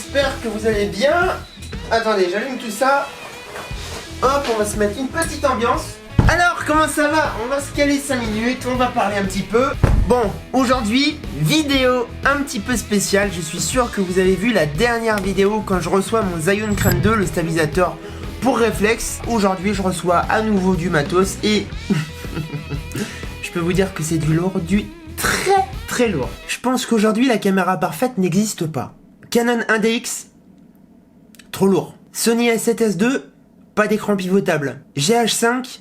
j'espère que vous allez bien. Attendez, j'allume tout ça. Hop, on va se mettre une petite ambiance. Alors, comment ça va? On va se caler 5 minutes, on va parler un petit peu. Bon, aujourd'hui, vidéo un petit peu spéciale. Je suis sûr que vous avez vu la dernière vidéo quand je reçois mon Zhiyun Crane 2, le stabilisateur pour réflexe. Aujourd'hui, je reçois à nouveau du matos et je peux vous dire que c'est du lourd, du très lourd. Je pense qu'aujourd'hui, la caméra parfaite n'existe pas. Canon 1DX, trop lourd. Sony A7S II, pas d'écran pivotable. GH5,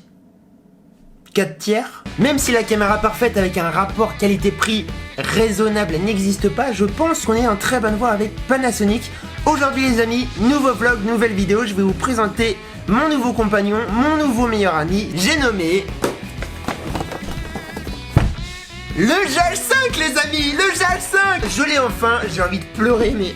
4 tiers. Même si la caméra parfaite avec un rapport qualité-prix raisonnable n'existe pas, je pense qu'on est en très bonne voie avec Panasonic. Aujourd'hui les amis, nouveau vlog, nouvelle vidéo, je vais vous présenter mon nouveau compagnon, mon nouveau meilleur ami, j'ai nommé le GH5 les amis, le GH5. Je l'ai enfin, j'ai envie de pleurer mais...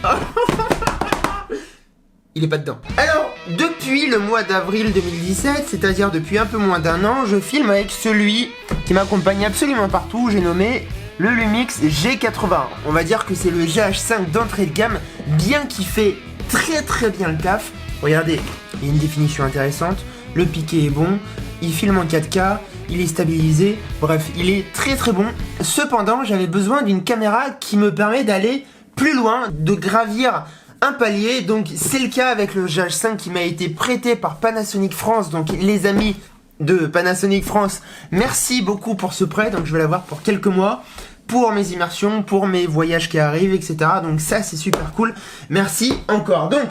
Il est pas dedans. Alors, depuis le mois d'avril 2017, c'est-à-dire depuis un peu moins d'un an, je filme avec celui qui m'accompagne absolument partout, j'ai nommé le Lumix G81. On va dire que c'est le GH5 d'entrée de gamme, bien qu'il fait très bien le taf. Regardez, il y a une définition intéressante, le piqué est bon, il filme en 4K, il est stabilisé, bref, il est très bon. Cependant, j'avais besoin d'une caméra qui me permet d'aller plus loin, de gravir un palier, donc c'est le cas avec le GH5 qui m'a été prêté par Panasonic France, donc les amis de Panasonic France, merci beaucoup pour ce prêt, donc je vais l'avoir pour quelques mois, pour mes immersions, pour mes voyages qui arrivent, etc. Donc ça c'est super cool, merci encore. Donc,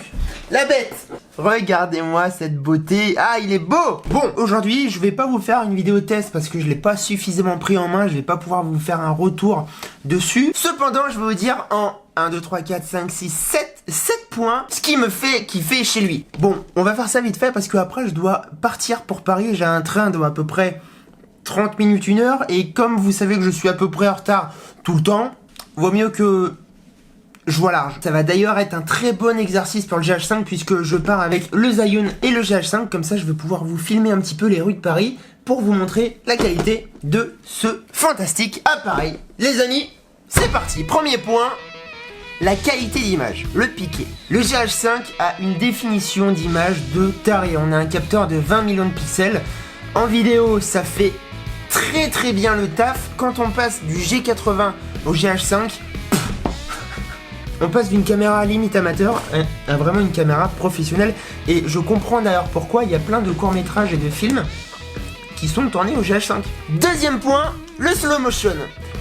la bête, regardez-moi cette beauté, ah il est beau. Bon, aujourd'hui je vais pas vous faire une vidéo test parce que je l'ai pas suffisamment pris en main, je vais pas pouvoir vous faire un retour dessus. Cependant je vais vous dire en 1, 2, 3, 4, 5, 6, 7 points, ce qui me fait kiffer chez lui. Bon, on va faire ça vite fait parce que après je dois partir pour Paris, j'ai un train de à peu près 30 minutes, 1 heure, et comme vous savez que je suis à peu près en retard tout le temps, vaut mieux que je vois large. Ça va d'ailleurs être un très bon exercice pour le GH5 puisque je pars avec le Zhiyun et le GH5, comme ça je vais pouvoir vous filmer un petit peu les rues de Paris pour vous montrer la qualité de ce fantastique appareil. Les amis, c'est parti. Premier point, la qualité d'image, le piqué. Le GH5 a une définition d'image de taré. On a un capteur de 20 millions de pixels. En vidéo, ça fait très bien le taf. Quand on passe du G80 au GH5, on passe d'une caméra limite amateur à vraiment une caméra professionnelle. Et je comprends d'ailleurs pourquoi il y a plein de courts-métrages et de films qui sont tournés au GH5. Deuxième point, le slow motion.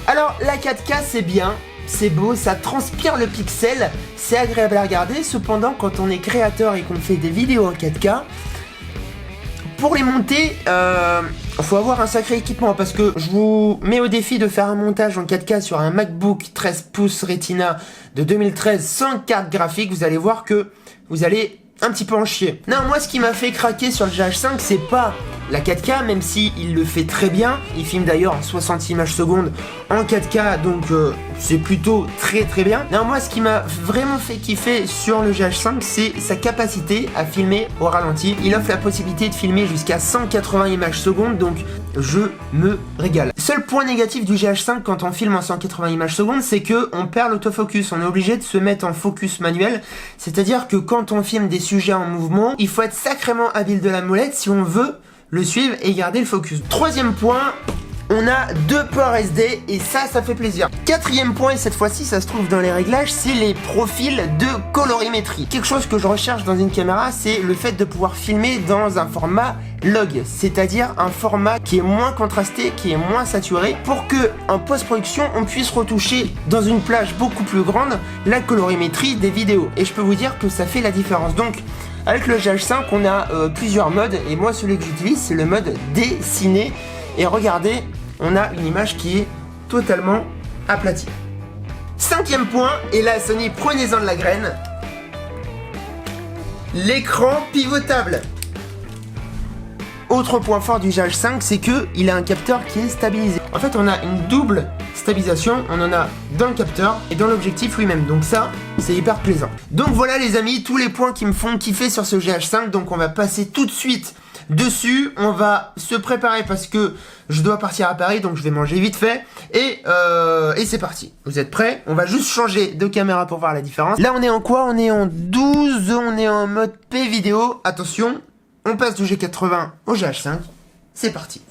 Alors la 4K c'est bien, c'est beau, ça transpire le pixel, c'est agréable à regarder. Cependant, quand on est créateur et qu'on fait des vidéos en 4K, pour les monter, faut avoir un sacré équipement parce que je vous mets au défi de faire un montage en 4K sur un MacBook 13 pouces Retina de 2013 sans carte graphique. Vous allez voir que vous allez un petit peu en chier. Non, moi ce qui m'a fait craquer sur le GH5, c'est pas la 4K, même si il le fait très bien. Il filme d'ailleurs en 60 images secondes en 4K, donc c'est plutôt très bien. Non, moi ce qui m'a vraiment fait kiffer sur le GH5, c'est sa capacité à filmer au ralenti. Il offre la possibilité de filmer jusqu'à 180 images secondes, donc je me régale. Seul point négatif du GH5 quand on filme en 180 images secondes, c'est que on perd l'autofocus. On est obligé de se mettre en focus manuel, c'est-à-dire que quand on filme des sujets en mouvement, il faut être sacrément habile de la molette si on veut le suivre et garder le focus. Troisième point, on a 2 ports SD et ça fait plaisir. Quatrième point, et cette fois-ci ça se trouve dans les réglages, c'est les profils de colorimétrie. Quelque chose que je recherche dans une caméra, c'est le fait de pouvoir filmer dans un format log, c'est-à-dire un format qui est moins contrasté, qui est moins saturé, pour que en post-production on puisse retoucher dans une plage beaucoup plus grande la colorimétrie des vidéos. Et je peux vous dire que ça fait la différence. Donc avec le GH5 on a plusieurs modes et moi celui que j'utilise c'est le mode dessiné et regardez, on a une image qui est totalement aplatie. Cinquième point, et là Sony prenez-en de la graine, l'écran pivotable. Autre point fort du GH5, c'est que il a un capteur qui est stabilisé. En fait on a une double stabilisation, on en a dans le capteur et dans l'objectif lui-même, donc ça c'est hyper plaisant. Donc voilà les amis, tous les points qui me font kiffer sur ce GH5, donc on va passer tout de suite Dessus, on va se préparer parce que je dois partir à Paris, donc je vais manger vite fait. Et c'est parti. Vous êtes prêts? On va juste changer de caméra pour voir la différence. Là, on est en quoi? On est en 12, on est en mode P vidéo. Attention, on passe du G80 au GH5. C'est parti.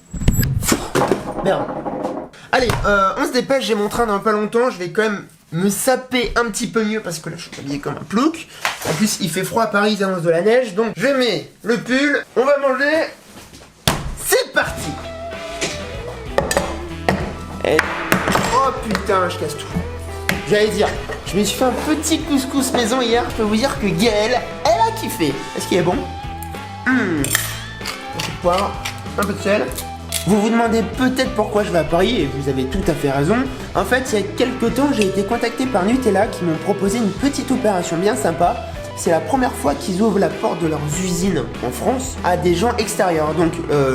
Merde. Allez, on se dépêche, j'ai mon train dans pas longtemps. Je vais quand même me saper un petit peu mieux parce que là je suis habillé comme un plouc. En plus il fait froid à Paris, il annonce de la neige, donc je mets le pull, on va manger. C'est parti. Et... oh putain, je casse tout. J'allais dire, je me suis fait un petit couscous maison hier, je peux vous dire que Gaëlle, elle a kiffé. Est-ce qu'il est bon? Un peu de poivre, un peu de sel. Vous vous demandez peut-être pourquoi je vais à Paris, et vous avez tout à fait raison. En fait, il y a quelques temps, j'ai été contacté par Nutella qui m'ont proposé une petite opération bien sympa. C'est la première fois qu'ils ouvrent la porte de leurs usines en France à des gens extérieurs. Donc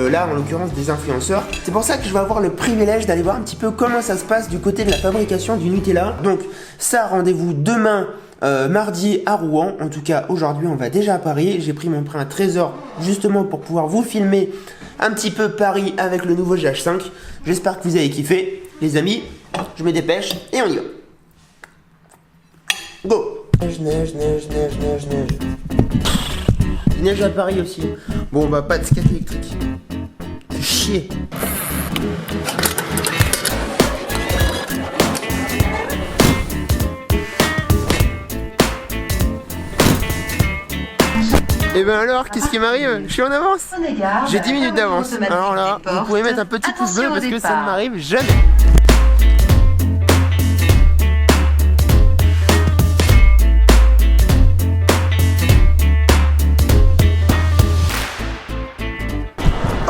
là, en l'occurrence, des influenceurs. C'est pour ça que je vais avoir le privilège d'aller voir un petit peu comment ça se passe du côté de la fabrication du Nutella. Donc ça, rendez-vous demain. Mardi à Rouen, en tout cas aujourd'hui on va déjà à Paris. J'ai pris mon train à 13h justement pour pouvoir vous filmer un petit peu Paris avec le nouveau GH5. J'espère que vous avez kiffé les amis, je me dépêche et on y va. Go. Neige, neige, neige, neige, neige, neige. Il neige à Paris aussi. Bon bah pas de skate électrique. C'est chier. Et ben alors, qu'est-ce qui m'arrive? Je suis en avance. J'ai 10 minutes d'avance. Alors là, vous pouvez mettre un petit pouce bleu parce que ça ne m'arrive jamais.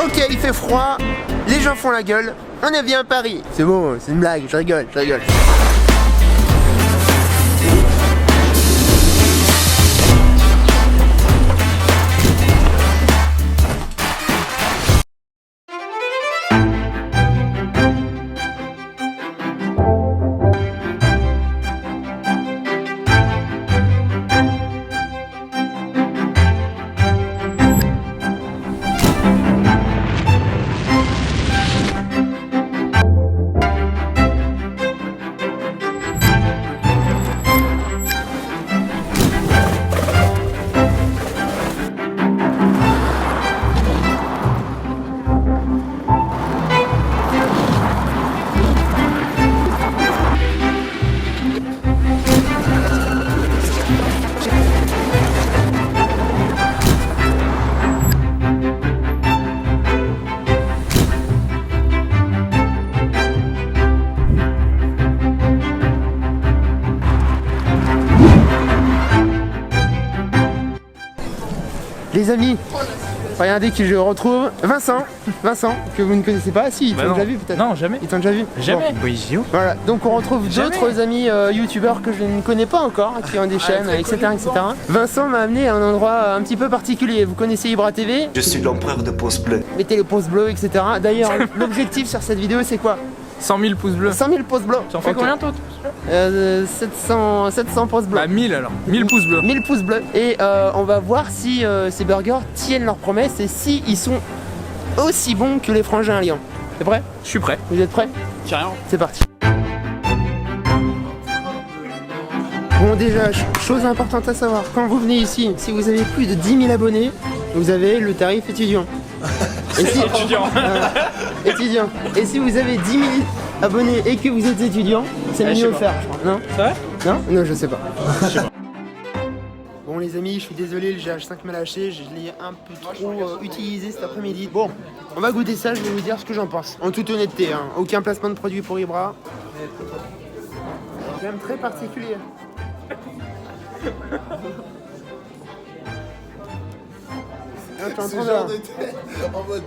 Ok, il fait froid, les gens font la gueule, on est bien à Paris. C'est bon, c'est une blague, je rigole, je rigole. Les amis, regardez qui je retrouve. Vincent, que vous ne connaissez pas. Si, ils t'ont déjà vu peut-être. Non, jamais. Ils t'ont déjà vu. Jamais. Bon. Voilà, donc on retrouve d'autres amis youtubeurs que je ne connais pas encore, qui ont des chaînes, etc., etc. Vincent m'a amené à un endroit un petit peu particulier. Vous connaissez Ibra TV? Je suis l'empereur de pouces bleus. Mettez le pouce bleu, etc. D'ailleurs, l'objectif sur cette vidéo, c'est quoi? 100 000 pouces bleus. 100 000 pouces bleus. Tu en fais combien toi? 700 pouces bleus. Bah 1000 alors. 1000 pouces bleus. 1000 pouces bleus. Et on va voir si ces burgers tiennent leurs promesses et si ils sont aussi bons que les frangins à Lyon. T'es prêt? Je suis prêt. Vous êtes prêts? Carrément. C'est parti. Bon déjà, chose importante à savoir, quand vous venez ici, si vous avez plus de 10 000 abonnés, vous avez le tarif étudiant. Et si, étudiant. Et si vous avez 10 000 abonnés et que vous êtes étudiant, c'est mieux offert, je crois. Non? C'est vrai? Non? Non, je sais pas. Bon les amis, je suis désolé, le GH5 m'a lâché, je l'ai un peu trop utilisé cet après-midi. Bon, on va goûter ça, je vais vous dire ce que j'en pense. En toute honnêteté, hein. Aucun placement de produit pour Ibra. C'est quand même très particulier. En mode.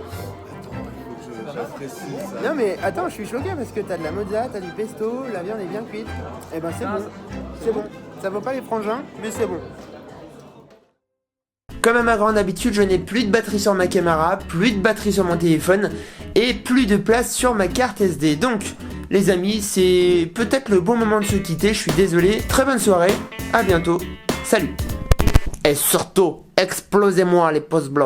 J'apprécie ça. Non mais attends, je suis choqué parce que t'as de la mozza, t'as du pesto, la viande est bien cuite. Et ben c'est bon, c'est bon. Ça vaut pas les frangins, mais c'est bon. Comme à ma grande habitude, je n'ai plus de batterie sur ma caméra, plus de batterie sur mon téléphone et plus de place sur ma carte SD. Donc, les amis, c'est peut-être le bon moment de se quitter, je suis désolé. Très bonne soirée, à bientôt, salut. Et surtout, explosez-moi les pouces bleus.